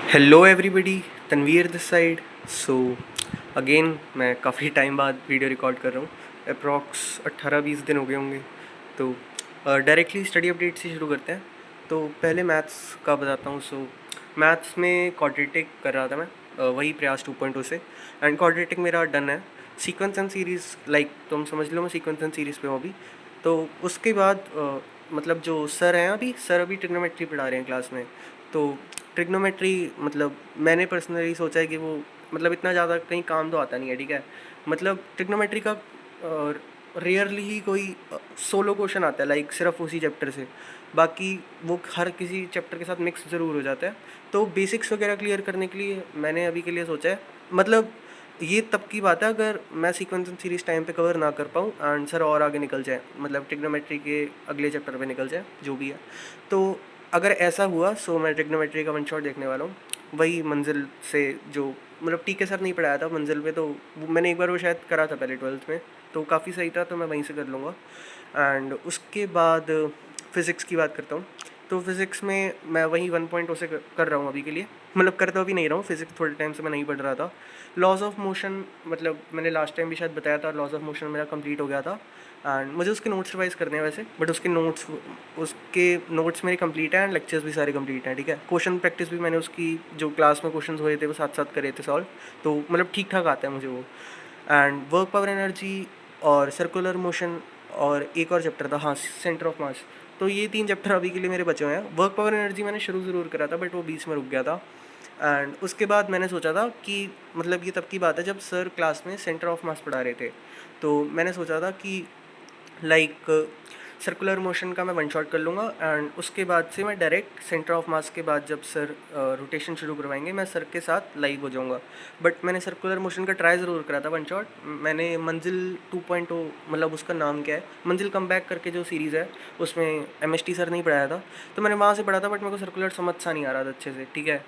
Hello everybody, Tanvir this side. So again मैं काफ़ी time बाद वीडियो रिकॉर्ड कर रहा हूँ। अप्रॉक्स 18-20 दिन हो गए होंगे। तो डायरेक्टली स्टडी अपडेट से शुरू करते हैं। तो पहले मैथ्स का बताता हूँ। सो मैथ्स में क्वाड्रेटिक कर रहा था मैं, वही प्रयास 2.0 से। एंड क्वाड्रेटिक मेरा डन है। सीक्वेंस एंड सीरीज़ लाइक तुम समझ लो, मैं सीक्वेंस एंड सीरीज़ पे हूँ अभी। तो उसके बाद मतलब जो सर हैं, सर अभी ट्रिग्नोमेट्री पढ़ा रहे हैं क्लास में। तो ट्रिग्नोमेट्री मतलब मैंने पर्सनली सोचा है कि वो मतलब इतना ज़्यादा कहीं काम तो आता नहीं है, ठीक है। मतलब ट्रिग्नोमेट्री का रेयरली ही कोई सोलो क्वेश्चन आता है, लाइक सिर्फ उसी चैप्टर से। बाकी वो हर किसी चैप्टर के साथ मिक्स ज़रूर हो जाता है। तो बेसिक्स वगैरह क्लियर करने के लिए मैंने अभी के लिए सोचा है। मतलब ये तब की बात है अगर मैं सीक्वेंस एंड सीरीज टाइम पे कवर ना कर पाऊँ एंड सर और आगे निकल जाए, मतलब ट्रिग्नोमेट्री के अगले चैप्टर पे निकल जाए, जो भी है। तो अगर ऐसा हुआ सो मैं ट्रिग्नोमेट्री का वन शॉट देखने वाला हूँ। वही मंजिल से जो मतलब टी के सर नहीं पढ़ाया था मंजिल पे, तो मैंने एक बार वो शायद करा था पहले 12th में, तो काफ़ी सही था, तो मैं वहीं से कर लूँगा। एंड उसके बाद फ़िज़िक्स की बात करता हूँ। तो फिज़िक्स में मैं वही 1.0 से कर रहा हूँ अभी के लिए। मतलब कर तो अभी नहीं रहा हूँ, फिज़िक्स थोड़े टाइम से मैं नहीं पढ़ रहा था। लॉज ऑफ मोशन, मतलब मैंने लास्ट टाइम भी शायद बताया था, लॉज ऑफ मोशन मेरा कंप्लीट हो गया था। एंड मुझे उसके नोट्स रिवाइज करने हैं वैसे, बट उसके नोट्स मेरे कंप्लीट हैं एंड लेक्चर्स भी सारे कंप्लीट हैं, ठीक है। क्वेश्चन प्रैक्टिस भी मैंने उसकी जो क्लास में क्वेश्चन हुए थे वो साथ साथ करे थे सॉल्व, तो मतलब ठीक ठाक आता है मुझे वो। एंड वर्क पावर एनर्जी और सर्कुलर मोशन और एक और चैप्टर था, हाँ, सेंटर ऑफ मास। तो ये 3 चैप्टर अभी के लिए मेरे बचे हुए हैं। वर्क पावर एनर्जी मैंने शुरू ज़रूर करा था बट वो बीच में रुक गया था। एंड उसके बाद मैंने सोचा था कि मतलब ये तब की बात है जब सर क्लास में सेंटर ऑफ मास पढ़ा रहे थे। तो मैंने सोचा था कि लाइक सर्कुलर मोशन का मैं वन शॉट कर लूँगा एंड उसके बाद से मैं डायरेक्ट सेंटर ऑफ मास के बाद जब सर रोटेशन शुरू करवाएंगे मैं सर के साथ लाइव हो जाऊँगा। बट मैंने सर्कुलर मोशन का ट्राई ज़रूर करा था वन शॉट। मैंने मंजिल 2.0, मतलब उसका नाम क्या है, मंजिल कम बैक करके जो सीरीज़ है उसमें एमएसटी सर नहीं पढ़ाया था, तो मैंने वहाँ से पढ़ा था, बट मेरे को सर्कुलर समझ सा नहीं आ रहा था अच्छे से, ठीक है।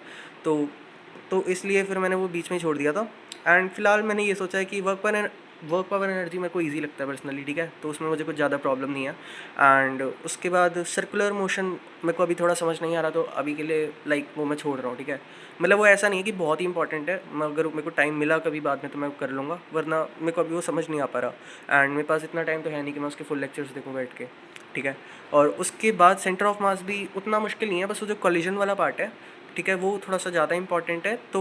तो इसलिए फिर मैंने वो बीच में ही छोड़ दिया था। एंड फिलहाल मैंने ये सोचा है कि वर्क पावर एनर्जी मेरे को ईजी लगता है पर्सनली, ठीक है, तो उसमें मुझे कुछ ज़्यादा प्रॉब्लम नहीं है। एंड उसके बाद सर्कुलर मोशन मेरे को अभी थोड़ा समझ नहीं आ रहा, तो अभी के लिए लाइक वो मैं छोड़ रहा हूँ, ठीक है। मतलब वो ऐसा नहीं है कि बहुत ही इंपॉर्टेंट है, अगर मेरे को टाइम मिला कभी बाद में तो मैं कर लूँगा, वरना मेरे को अभी वो समझ नहीं आ पा रहा एंड मेरे पास इतना टाइम तो है नहीं कि मैं उसके फुल लेक्चर्स देखूँ बैठ के, ठीक है। और उसके बाद सेंटर ऑफ मास भी उतना मुश्किल नहीं है, बस वो जो कॉलिजन वाला पार्ट है, ठीक है, वो थोड़ा सा ज़्यादा इंपॉर्टेंट है। तो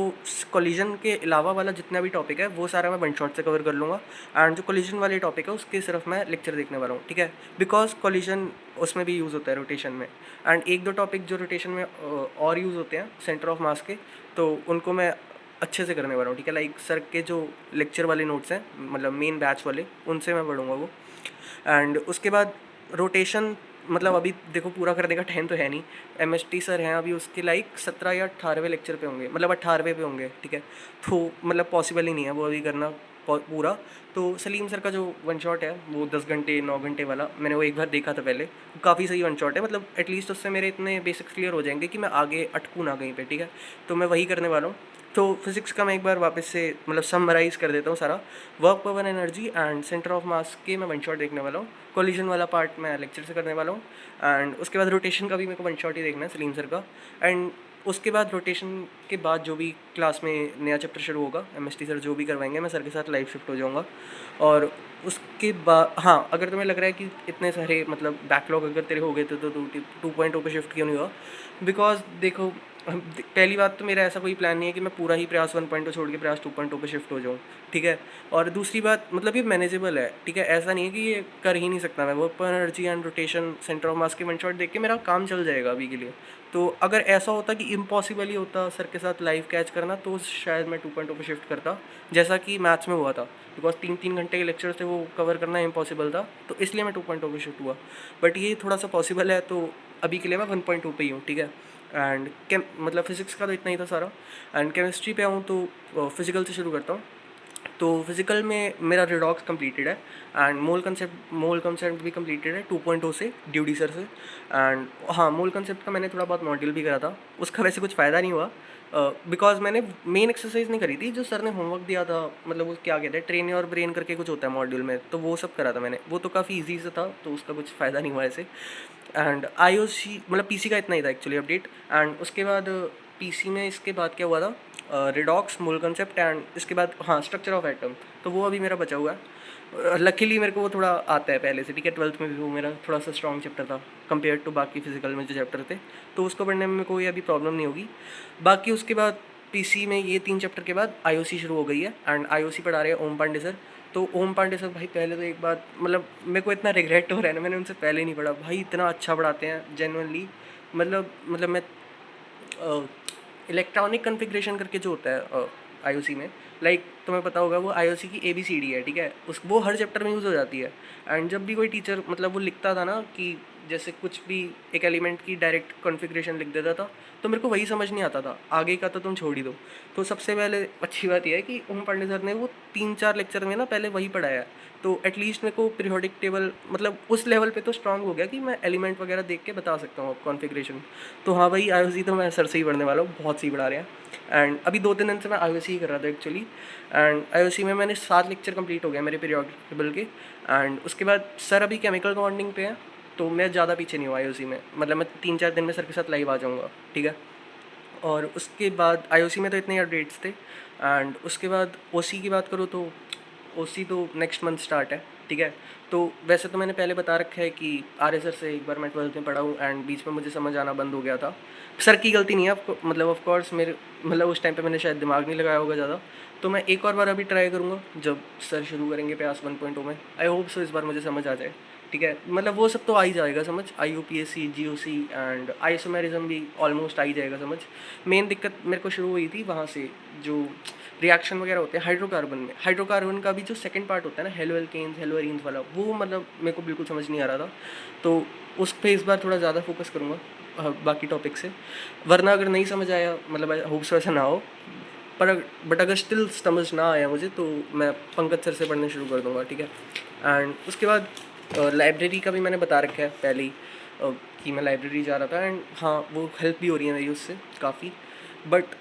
कॉलिजन के अलावा वाला जितना भी टॉपिक है वो सारा मैं वन शॉट से कवर कर लूँगा। एंड जो कॉलिजन वाले टॉपिक है उसके सिर्फ मैं लेक्चर देखने वाला हूँ, ठीक है। बिकॉज कॉलिजन उसमें भी यूज़ होता है रोटेशन में। एंड एक दो टॉपिक जो रोटेशन में और यूज़ होते हैं सेंटर ऑफ मास के, तो उनको मैं अच्छे से करने वाला हूँ, ठीक है। लाइक सर के जो लेक्चर वाले नोट्स हैं, मतलब मेन बैच वाले, उनसे मैं पढ़ूँगा वो। एंड उसके बाद रोटेशन, मतलब अभी देखो पूरा करने का टाइम तो है नहीं। एमएसटी सर हैं अभी, उसके लाइक 17 या 18वें लेक्चर पे होंगे, मतलब 18वें पे होंगे, ठीक है। तो मतलब पॉसिबल ही नहीं है वो अभी करना पूरा। तो सलीम सर का जो वन शॉट है वो 10 घंटे 9 घंटे वाला, मैंने वो एक बार देखा था पहले, काफ़ी सही वन शॉट है। मतलब एटलीस्ट उससे मेरे इतने बेसिक्स क्लियर हो जाएंगे कि मैं आगे अटकूँ ना कहीं पे, ठीक है। तो मैं वही करने वाला हूँ। तो फिज़िक्स का मैं एक बार वापस से मतलब समराइज़ कर देता हूँ सारा। Work power energy and centre of mass के मैं वन शॉट देखने वाला हूँ। कोलिजन वाला पार्ट मैं लेक्चर से करने वाला हूँ। एंड उसके बाद रोटेशन का भी मेरे को वन शॉट ही देखना है सलीम सर का। एंड उसके बाद रोटेशन के बाद जो भी क्लास में नया चैप्टर शुरू होगा, एमएसटी सर जो भी करवाएंगे मैं सर के साथ लाइव शिफ्ट हो जाऊँगा। और उसके बाद हाँ, अगर तुम्हें लग रहा है कि इतने सारे मतलब बैकलॉग अगर तेरे हो गए थे तो 2.0 पे शिफ्ट क्यों नहीं हुआ, बिकॉज देखो पहली बात तो मेरा ऐसा कोई प्लान नहीं है कि मैं पूरा ही प्रयास 1.0 छोड़ के प्रयास 2.0 पे शिफ्ट हो जाऊँ, ठीक है। और दूसरी बात मतलब ये मैनेजेबल है, ठीक है, ऐसा नहीं है कि ये कर ही नहीं सकता मैं। वर्क पर energy and rotation centre of mass के वन शॉट देख के मेरा काम चल जाएगा अभी के लिए। तो अगर ऐसा होता कि इम्पॉसिबल ही होता सर के साथ लाइव कैच करना, तो शायद मैं 2.0 पे शिफ्ट करता, जैसा कि मैथ्स में हुआ था। बिकॉज 3-3 घंटे के लेक्चर थे, वो कवर करना इम्पॉसिबल था, तो इसलिए मैं 2.0 पे शिफ्ट हुआ। बट ये थोड़ा सा पॉसिबल है, तो अभी के लिए मैं 1.2 पे ही हूँ, ठीक है। एंड मतलब फिज़िक्स का तो इतना ही था सारा। एंड केमिस्ट्री पे आऊँ तो फिज़िकल से शुरू करता हूँ। तो फिज़िकल में मेरा रिडॉक्स कंप्लीटेड है एंड मोल कंसेप्ट भी कंप्लीटेड है 2.0 से ड्यूडी सर से। एंड हाँ, मोल कंसेप्ट का मैंने थोड़ा बहुत मॉड्यूल भी करा था, उसका वैसे कुछ फ़ायदा नहीं हुआ बिकॉज मैंने मेन एक्सरसाइज नहीं करी थी, जो सर ने होमवर्क दिया था, मतलब वो क्या कहते हैं, ट्रेन योर ब्रेन करके कुछ होता है मॉड्यूल में, तो वो सब करा था मैंने। वो तो काफ़ी ईजी से था, तो उसका कुछ फ़ायदा नहीं हुआ ऐसे। एंड आईओसी मतलब पीसी का इतना ही था एक्चुअली अपडेट। एंड उसके बाद पीसी में इसके बाद क्या हुआ था, रिडॉक्स, मोल कंसेप्ट एंड इसके बाद हाँ स्ट्रक्चर ऑफ एटम, तो वो अभी मेरा बचा हुआ है। लकीली मेरे को वो थोड़ा आता है पहले से, ठीक है। 12th में भी वो मेरा थोड़ा सा स्ट्रॉन्ग चैप्टर था कंपेयर टू बाकी फिजिकल में जो चैप्टर थे, तो उसको पढ़ने में कोई अभी प्रॉब्लम नहीं होगी। बाकी उसके बाद पीसी में ये 3 चैप्टर के बाद आईओसी शुरू हो गई है एंड आईओसी पढ़ा रहे हैं ओम पांडे सर। तो ओम पांडे सर भाई पहले तो एक बात, मतलब मेरे को इतना रिग्रेट हो रहा है ना, मैंने उनसे पहले नहीं पढ़ा भाई, इतना अच्छा पढ़ाते हैं जेन्युइनली। मतलब मैं इलेक्ट्रॉनिक कन्फिग्रेशन करके जो होता है आईओसी में, लाइक तुम्हें पता होगा वो आईओसी की ABCD है, ठीक है, उस वो हर चैप्टर में यूज़ हो जाती है। एंड जब भी कोई टीचर मतलब वो लिखता था ना कि जैसे कुछ भी एक एलिमेंट की डायरेक्ट कॉन्फ़िगरेशन लिख देता था, तो मेरे को वही समझ नहीं आता था, आगे का तो तुम छोड़ ही दो। तो सबसे पहले अच्छी बात यह है कि ओम पांडे सर ने वो 3-4 लेक्चर में ना पहले वही पढ़ाया है। तो एटलीस्ट मेरे को पीरियोडिक टेबल मतलब उस लेवल पे तो स्ट्रांग हो गया कि मैं एलिमेंट वगैरह देख के बता सकता हूँ कॉन्फ़िगरेशन। तो हाँ भाई आईओसी तो मैं सर से ही पढ़ने वाला हूँ, बहुत सही पढ़ा रहे हैं। एंड अभी 2-3 दिन से मैं आईओसी ही कर रहा था एक्चुअली। एंड आईओसी में मैंने 7 लेक्चर कंप्लीट हो गए मेरे पीरियोडिक टेबल के। एंड उसके बाद सर अभी केमिकल बॉन्डिंग पे है, तो मैं ज़्यादा पीछे नहीं हुआ आईओसी में, मतलब मैं 3-4 दिन में सर के साथ लाइव आ जाऊँगा, ठीक है। और उसके बाद आईओसी में तो इतने अपडेट्स थे। एंड उसके बाद ओसी की बात करूँ तो ओसी तो नेक्स्ट मंथ स्टार्ट है, ठीक है। तो वैसे तो मैंने पहले बता रखा है कि आर्य सर से एक बार मैं 12th में पढ़ा हूँ एंड बीच में मुझे समझ आना बंद हो गया था। सर की गलती नहीं है मतलब ऑफ कोर्स मेरे मतलब उस टाइम पे मैंने शायद दिमाग नहीं लगाया होगा ज़्यादा। तो मैं एक और बार अभी ट्राई करूँगा जब सर शुरू करेंगे प्रयास 1.0 में। आई होप सो इस बार मुझे समझ आ जाए, ठीक है। मतलब वो सब तो आ ही जाएगा समझ, IUPAC, GOC एंड आइसोमेरिज्म भी ऑलमोस्ट आ ही जाएगा समझ। मेन दिक्कत मेरे को शुरू हुई थी वहाँ से, जो रिएक्शन वगैरह होते हैं हाइड्रोकार्बन में, हाइड्रोकार्बन का भी जो सेकंड पार्ट होता है ना, हेलो एल्केन्स हेलो एरीन्स वाला, वो मतलब मेरे को बिल्कुल समझ नहीं आ रहा था। तो उस पर इस बार थोड़ा ज़्यादा फोकस करूँगा बाकी टॉपिक से। वरना अगर नहीं समझ आया, मतलब आई होप सो ऐसा ना हो, पर बट अगर स्टिल समझ ना आया मुझे तो मैं पंकज सर से पढ़ने शुरू कर दूँगा, ठीक है। एंड उसके बाद लाइब्रेरी का भी मैंने बता रखा है पहले ही कि मैं लाइब्रेरी जा रहा था। एंड हाँ वो हेल्प भी हो रही है मेरी उससे काफ़ी। बट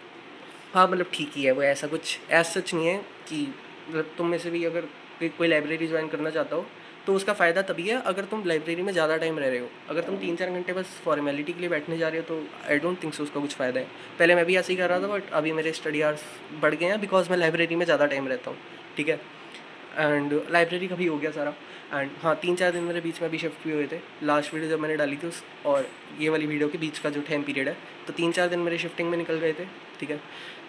हाँ मतलब ठीक ही है वो, ऐसा कुछ ऐसा सच नहीं है कि मतलब तुम में से भी अगर कोई लाइब्रेरी ज्वाइन करना चाहता हो तो उसका फ़ायदा तभी है अगर तुम लाइब्रेरी में ज़्यादा टाइम रह रहे हो। अगर तुम 3-4 घंटे बस फॉर्मेलिटी के लिए बैठने जा रहे हो तो आई डोंट थिंक सो उसका कुछ फ़ायदा है। पहले मैं भी ऐसे ही कर रहा था बट अभी मेरे स्टडी आवर्स बढ़ गए हैं बिकॉज मैं लाइब्रेरी में ज़्यादा टाइम रहता हूँ, ठीक है। एंड लाइब्रेरी का भी हो गया सारा। एंड हाँ 3-4 दिन मेरे बीच में अभी शिफ्ट भी हुए थे। लास्ट वीडियो जब मैंने डाली थी उस और ये वाली वीडियो के बीच का जो टाइम पीरियड है, तो 3-4 दिन मेरे शिफ्टिंग में निकल गए थे, ठीक है।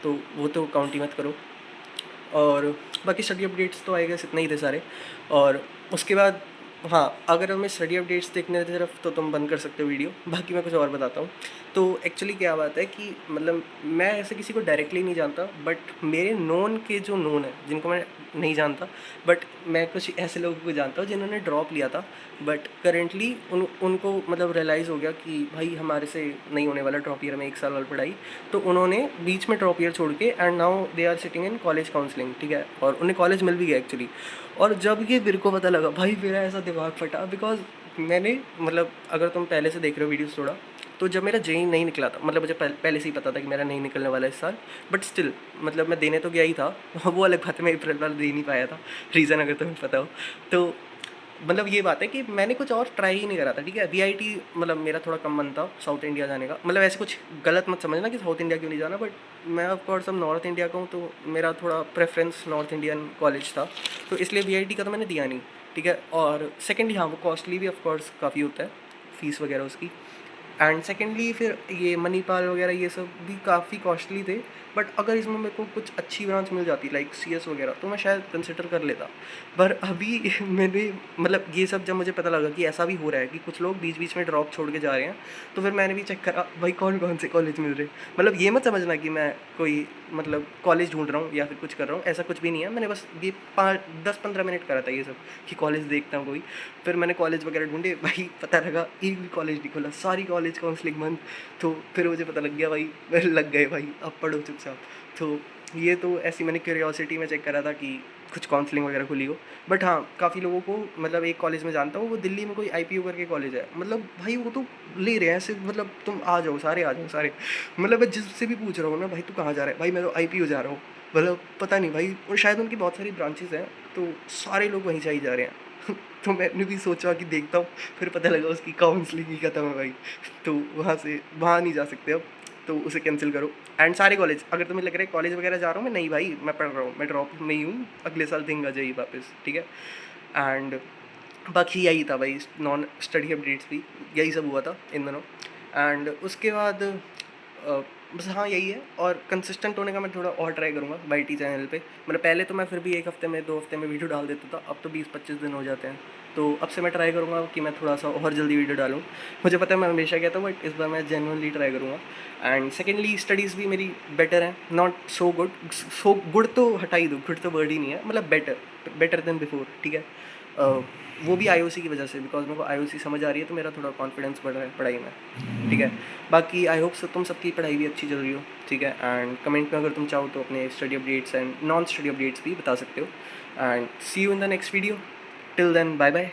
तो वो तो काउंट ही मत करो। और बाकी स्टडी अपडेट्स तो आएगा इतने ही थे सारे। और उसके बाद हाँ अगर हमें स्टडी अपडेट्स देखने की तरफ तो तुम बंद कर सकते हो वीडियो, बाकी मैं कुछ और बताता हूँ। तो एक्चुअली क्या बात है कि मतलब मैं ऐसे किसी को डायरेक्टली नहीं जानता, बट मेरे नोन के जो नोन है जिनको मैं नहीं जानता, बट मैं कुछ ऐसे लोगों को जानता हूँ जिन्होंने ड्रॉप लिया था। बट करेंटली उनको मतलब रियलाइज़ हो गया कि भाई हमारे से नहीं होने वाला ड्रॉप ईयर में 1 साल और पढ़ाई, तो उन्होंने बीच में ड्रॉप ईयर छोड़ के and now they are sitting in college counselling, ठीक है। और उन्हें कॉलेज मिल भी गया एक्चुअली। और जब ये मेरे को पता लगा भाई मेरा ऐसा दिमाग फटा, बिकॉज मैंने मतलब अगर तुम पहले से देख रहे हो वीडियोस थोड़ा, तो जब मेरा जेई नहीं निकला था, मतलब मुझे पहले से ही पता था कि मेरा नहीं निकलने वाला इस साल, बट स्टिल मतलब मैं देने तो गया ही था। वो अलग बात है मैं अप्रैल वाला दे नहीं पाया था, रीज़न अगर तुम्हें पता हो तो। मतलब ये बात है कि मैंने कुछ और ट्राई ही नहीं करा था, ठीक है। VIT मतलब मेरा थोड़ा कम मन था साउथ इंडिया जाने का, मतलब ऐसे कुछ गलत मत समझना कि साउथ इंडिया क्यों नहीं जाना, बट मैं ऑफकोर्स अब नॉर्थ इंडिया का हूँ तो मेरा थोड़ा प्रेफरेंस नॉर्थ इंडियन कॉलेज था, तो इसलिए VIT का तो मैंने दिया नहीं, ठीक है। और सेकेंडली हाँ वो कॉस्टली भी ऑफकोर्स काफ़ी होता है, फ़ीस वगैरह उसकी। एंड सेकेंडली फिर ये मणिपाल वगैरह ये सब भी काफ़ी कॉस्टली थे। बट अगर इसमें मेरे को कुछ अच्छी ब्रांच मिल जाती लाइक CS वगैरह तो मैं शायद कंसिडर कर लेता। पर अभी मैंने मतलब ये सब जब मुझे पता लगा कि ऐसा भी हो रहा है कि कुछ लोग बीच बीच में ड्रॉप छोड़ के जा रहे हैं, तो फिर मैंने भी चेक करा भाई कौन कौन से कॉलेज मिल रहे हैं। मतलब ये मत समझना कि मैं कोई मतलब कॉलेज ढूंढ रहा हूँ या फिर कुछ कर रहा हूँ, ऐसा कुछ भी नहीं है। मैंने बस ये 10-15 मिनट करा था ये सब कि कॉलेज देखता हूँ कोई। फिर मैंने कॉलेज वगैरह ढूंढे, भाई पता लगा एक भी कॉलेज नहीं खोला, सारी कॉलेज काउंसलिंग बंद। तो फिर मुझे पता लग गया भाई लग गए भाई अब पढ़ो चुपचाप। तो ये तो ऐसी मैंने क्यूरियोसिटी में चेक करा था कि कुछ काउंसलिंग वगैरह खुली हो। बट हाँ काफ़ी लोगों को मतलब एक कॉलेज में जानता हूँ, वो दिल्ली में कोई IPU करके कॉलेज है, मतलब भाई वो तो ले रहे हैं ऐसे, मतलब तुम आ जाओ सारे आ जाओ सारे। मतलब मैं जिससे भी पूछ रहा हूँ ना भाई तू कहाँ जा रहा है, भाई मैं तो IPU जा रहा हूँ। मतलब पता नहीं भाई, और शायद उनकी बहुत सारी ब्रांचेस हैं तो सारे लोग वहीं से ही जा रहे हैं। तो मैंने भी सोचा कि देखता हूँ, फिर पता लगा उसकी काउंसलिंग ही खत्म है भाई। तो वहाँ से वहाँ नहीं जा सकते अब। तो उसे कैंसिल करो। एंड सारे कॉलेज, अगर तुम्हें लग रहा है कॉलेज वगैरह जा रहा हूँ मैं, नहीं भाई मैं पढ़ रहा हूँ, मैं ड्रॉप में ही हूँ, अगले साल थिंग आ जाएगी वापस, ठीक है। एंड बाकी यही था भाई, नॉन स्टडी अपडेट्स भी यही सब हुआ था इन दिनों। एंड उसके बाद बस हाँ यही है, और कंसिस्टेंट होने का मैं थोड़ा और ट्राई करूँगा वाईटी चैनल पे। मतलब पहले तो मैं फिर भी 1 हफ्ते में 2 हफ्ते में वीडियो डाल देता था, अब तो 20-25 दिन हो जाते हैं। तो अब से मैं ट्राई करूँगा कि मैं थोड़ा सा और जल्दी वीडियो डालूँ। मुझे पता है मैं हमेशा कहता हूँ, बट इस बार मैं जेन्युइनली ट्राई करूँगा। एंड सेकेंडली स्टडीज़ भी मेरी बेटर है, not so good, so good तो हटा ही दो, गुड तो वर्ड ही नहीं है, मतलब बेटर, बेटर देन बिफोर, ठीक है। वो भी आईओसी की वजह से, बिकॉज मेरे को आईओसी समझ आ रही है, तो मेरा थोड़ा कॉन्फिडेंस बढ़ रहा है पढ़ाई में, ठीक है। बाकी आई होप तुम सबकी पढ़ाई भी अच्छी चल रही हो, ठीक है। एंड कमेंट में अगर तुम चाहो तो अपने study updates and non study updates भी बता सकते हो। And see you in the next video, till then bye bye.